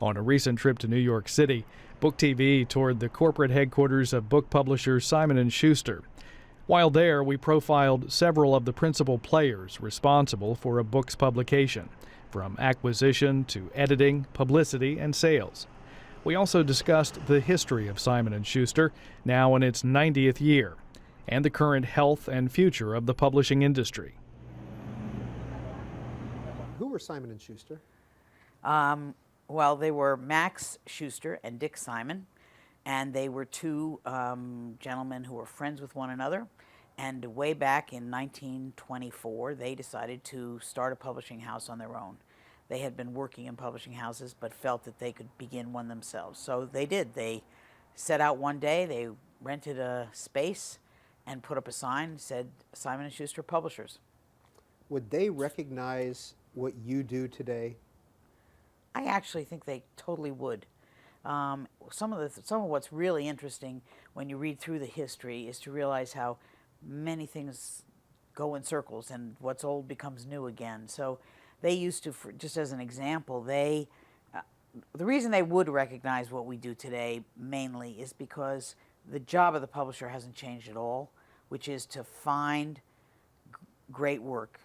On a recent trip to New York City, BookTV toured the corporate headquarters of book publisher Simon & Schuster. While there, we profiled several of the principal players responsible for a book's publication, from acquisition to editing, publicity, and sales. We also discussed the history of Simon & Schuster, now in its 90th year, and the current health and future of the publishing industry. Who were Simon & Schuster? Well, they were Max Schuster and Dick Simon, and they were two gentlemen who were friends with one another. And way back in 1924, they decided to start a publishing house on their own. They had been working in publishing houses, but felt that they could begin one themselves. So they did. They set out one day, they rented a space and put up a sign that said, Simon & Schuster Publishers. Would they recognize what you do today? I actually think they totally would. Some of what's really interesting when you read through the history is to realize how many things go in circles and what's old becomes new again. So they used to, just as an example, the reason they would recognize what we do today mainly is because the job of the publisher hasn't changed at all, which is to find great work,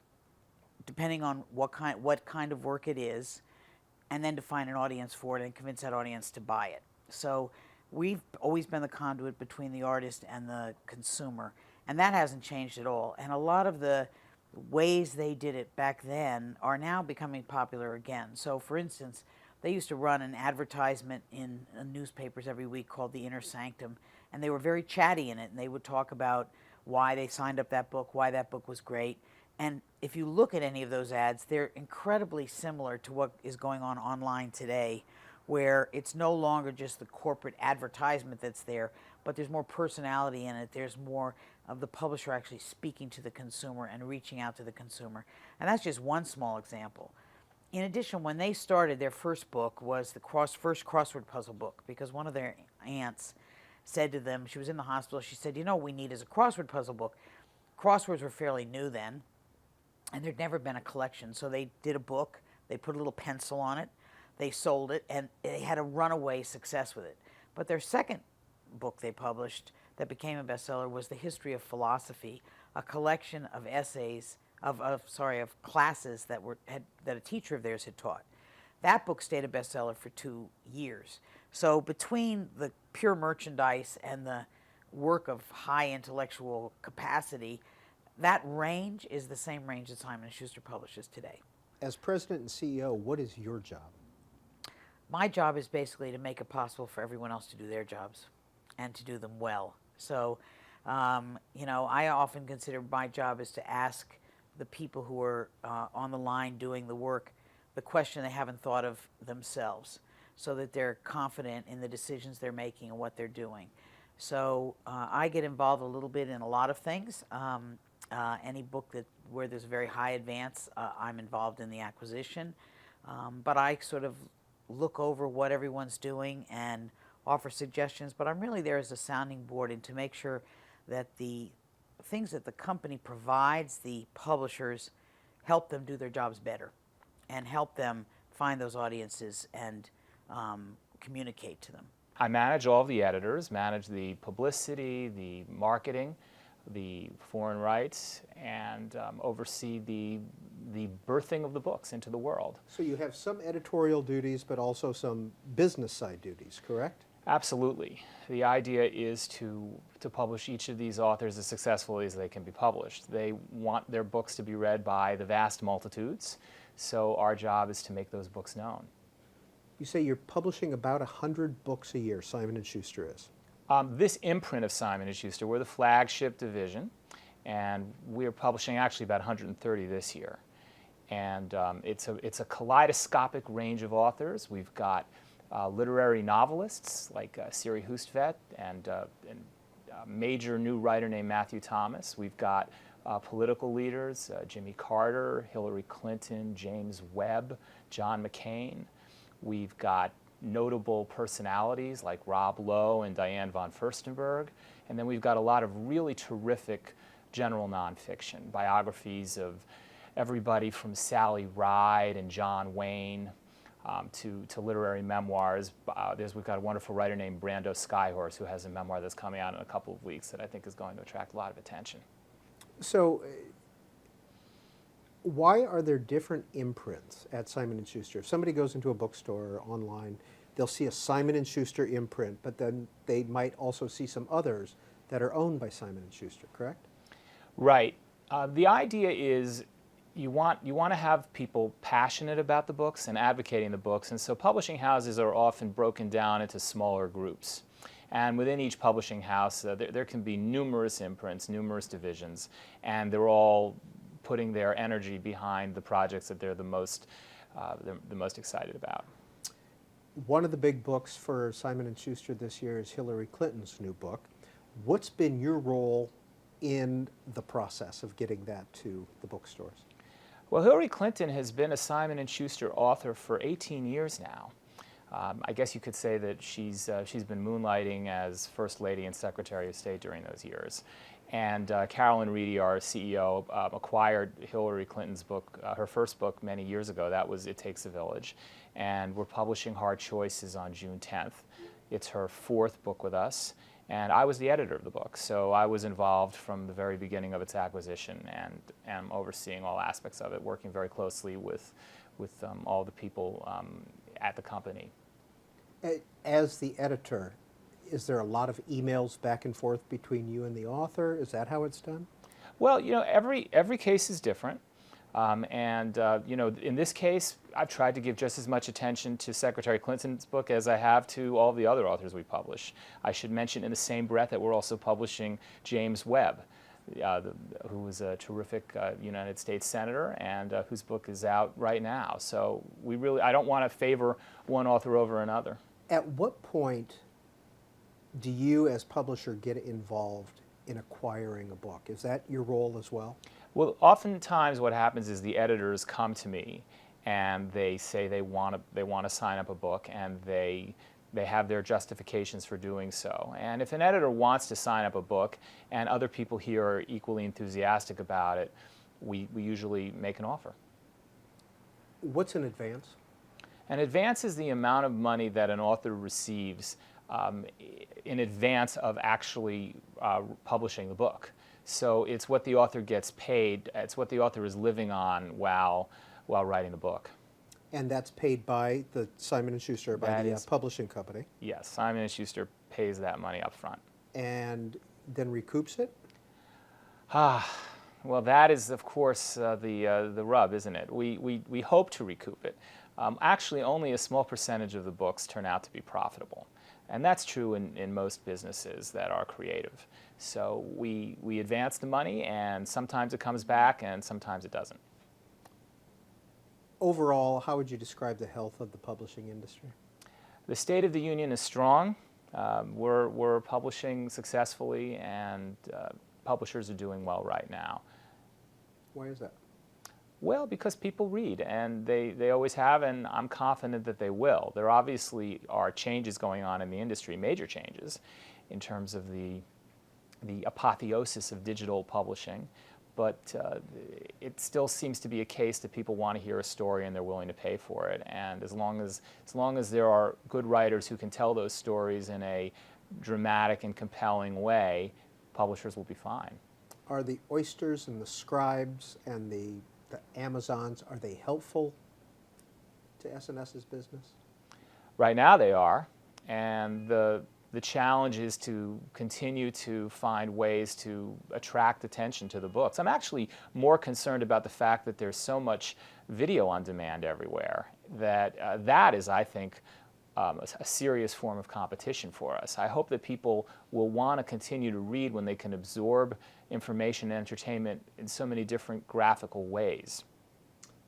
depending on what kind of work it is, and then to find an audience for it and convince that audience to buy it. So we've always been the conduit between the artist and the consumer, and that hasn't changed at all. And a lot of the ways they did it back then are now becoming popular again. So for instance, they used to run an advertisement in newspapers every week called The Inner Sanctum, and they were very chatty in it, and they would talk about why they signed up that book, why that book was great. And if you look at any of those ads, they're incredibly similar to what is going on online today, where it's no longer just the corporate advertisement that's there, but there's more personality in it. There's more of the publisher actually speaking to the consumer and reaching out to the consumer. And that's just one small example. In addition, when they started, their first book was the first crossword puzzle book, because one of their aunts said to them, she was in the hospital, she said, you know, we need is a crossword puzzle book. Crosswords were fairly new then, and there'd never been a collection. So they did a book, they put a little pencil on it, they sold it, and they had a runaway success with it. But their second book they published that became a bestseller was The History of Philosophy, a collection of essays, of classes that a teacher of theirs had taught. That book stayed a bestseller for 2 years. So between the pure merchandise and the work of high intellectual capacity, that range is the same range that Simon & Schuster publishes today. As president and CEO, what is your job? My job is basically to make it possible for everyone else to do their jobs and to do them well. So, you know, I often consider my job is to ask the people who are on the line doing the work the question they haven't thought of themselves, so that they're confident in the decisions they're making and what they're doing. So I get involved a little bit in a lot of things. Any book where there's a very high advance, I'm involved in the acquisition. But I sort of look over what everyone's doing and offer suggestions, but I'm really there as a sounding board and to make sure that the things that the company provides the publishers help them do their jobs better and help them find those audiences and communicate to them. I manage all of the editors, manage the publicity, the marketing, the foreign rights, and oversee the birthing of the books into the world. So you have some editorial duties, but also some business side duties, correct? Absolutely. The idea is to publish each of these authors as successfully as they can be published. They want their books to be read by the vast multitudes, so our job is to make those books known. You say you're publishing about 100 books a year, Simon & Schuster is. This imprint of Simon & Schuster, we're the flagship division, and we're publishing actually about 130 this year. And it's a kaleidoscopic range of authors. We've got literary novelists like Cary Goldstein and a major new writer named Matthew Thomas. We've got political leaders, Jimmy Carter, Hillary Clinton, James Webb, John McCain. We've got notable personalities like Rob Lowe and Diane von Furstenberg. And then we've got a lot of really terrific general nonfiction, biographies of everybody from Sally Ride and John Wayne, to literary memoirs. We've got a wonderful writer named Brando Skyhorse who has a memoir that's coming out in a couple of weeks that I think is going to attract a lot of attention. So why are there different imprints at Simon & Schuster? If somebody goes into a bookstore or online, they'll see a Simon & Schuster imprint, but then they might also see some others that are owned by Simon & Schuster, correct? Right. The idea is you want to have people passionate about the books and advocating the books, and so publishing houses are often broken down into smaller groups. And within each publishing house, there can be numerous imprints, numerous divisions, and they're all putting their energy behind the projects that they're the most excited about. One of the big books for Simon & Schuster this year is Hillary Clinton's new book. What's been your role in the process of getting that to the bookstores? Well, Hillary Clinton has been a Simon & Schuster author for 18 years now. I guess you could say that she's been moonlighting as First Lady and Secretary of State during those years. And Carolyn Reidy, our CEO, acquired Hillary Clinton's book, her first book, many years ago. That was It Takes a Village. And we're publishing Hard Choices on June 10th. It's her fourth book with us. And I was the editor of the book, so I was involved from the very beginning of its acquisition and am overseeing all aspects of it, working very closely with all the people at the company. As the editor, is there a lot of emails back and forth between you and the author? Is that how it's done? Well, you know, every case is different. You know, in this case, I've tried to give just as much attention to Secretary Clinton's book as I have to all the other authors we publish. I should mention in the same breath that we're also publishing James Webb, who was a terrific United States Senator and whose book is out right now. So I don't want to favor one author over another. At what point do you as publisher get involved in acquiring a book? Is that your role as well? Well, oftentimes what happens is the editors come to me and they say they want to sign up a book, and they have their justifications for doing so. And if an editor wants to sign up a book and other people here are equally enthusiastic about it, we usually make an offer. What's an advance? An advance is the amount of money that an author receives in advance of actually publishing the book. So it's what the author gets paid, it's what the author is living on while writing the book. And that's paid by the Simon & Schuster, by the publishing company? Yes, Simon & Schuster pays that money up front. And then recoups it? Well, that is, of course, the rub, isn't it? We hope to recoup it. Actually, only a small percentage of the books turn out to be profitable. And that's true in most businesses that are creative. So we advance the money, and sometimes it comes back, and sometimes it doesn't. Overall, how would you describe the health of the publishing industry? The state of the union is strong. We're publishing successfully, and publishers are doing well right now. Why is that? Well, because people read, and they always have, and I'm confident that they will. There obviously are changes going on in the industry, major changes, in terms of the apotheosis of digital publishing, but it still seems to be a case that people want to hear a story and they're willing to pay for it. And as long as there are good writers who can tell those stories in a dramatic and compelling way, publishers will be fine. Are the Oysters and the Scribes and the Amazons, are they helpful to S&S's business? Right now they are, and the challenge is to continue to find ways to attract attention to the books. I'm actually more concerned about the fact that there's so much video on demand everywhere that that is, I think, a serious form of competition for us. I hope that people will want to continue to read when they can absorb information and entertainment in so many different graphical ways.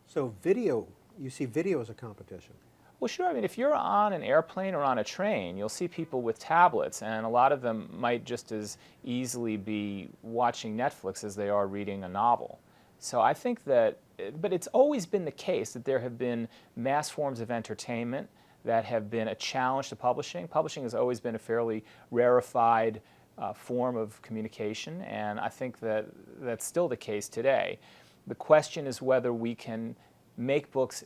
So video, you see video as a competition? Well, sure. I mean, if you're on an airplane or on a train, you'll see people with tablets, and a lot of them might just as easily be watching Netflix as they are reading a novel. So I think that, but it's always been the case that there have been mass forms of entertainment that have been a challenge to publishing. Publishing has always been a fairly rarefied form of communication, and I think that that's still the case today. The question is whether we can make books